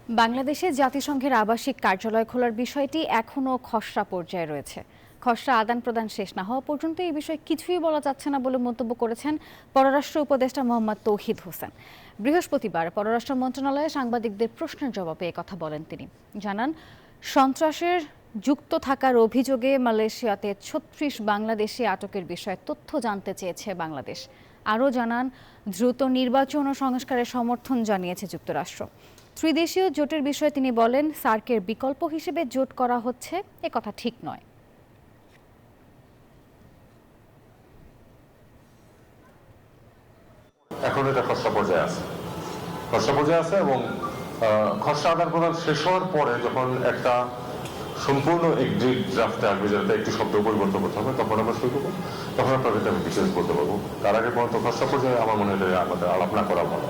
বাংলাদেশে জাতিসংঘের আবাসিক কার্যালয় খোলার বিষয়টি এখনও খসড়া পর্যায়ে রয়েছে। খসড়া আদান প্রদান শেষ না হওয়া পর্যন্ত এই বিষয়ে কিছুই বলা যাচ্ছে না বলে মন্তব্য করেছেন পররাষ্ট্র উপদেষ্টা মোহাম্মদ তৌহিদ হোসেন। বৃহস্পতিবার পররাষ্ট্র মন্ত্রণালয়ে সাংবাদিকদের প্রশ্নের জবাবে একথা বলেন তিনি। জানান, সন্ত্রাসের যুক্ত থাকার অভিযোগে মালয়েশিয়াতে ৩৬ বাংলাদেশি আটকের বিষয়ে তথ্য জানতে চেয়েছে বাংলাদেশ। আরও জানান, দ্রুত নির্বাচন ও সংস্কারের সমর্থন জানিয়েছে যুক্তরাষ্ট্র। ত্রিদেশীয় জোটের বিষয়ে তিনি বলেন, সার্কের বিকল্প হিসেবে জোট করা হচ্ছে, কথা ঠিক নয়। এখন এটা খসড়া পর্যায়ে আছে এবং খসড়া আদান প্রদান শেষ হওয়ার পরে যখন একটা সম্পূর্ণ এগ্রিড ড্রাফটে আসবে, যেটা একটু শব্দ পরিবর্তন করতে হবে, তখন আমরা শুরু করবো। তখন আপনাদেরকে আমি বিশেষ বলতে পারবো। তার আগে পর্যন্ত খসড়া পর্যায়ে আমার মনে হয় আমাদের আলাপ না করা ভালো।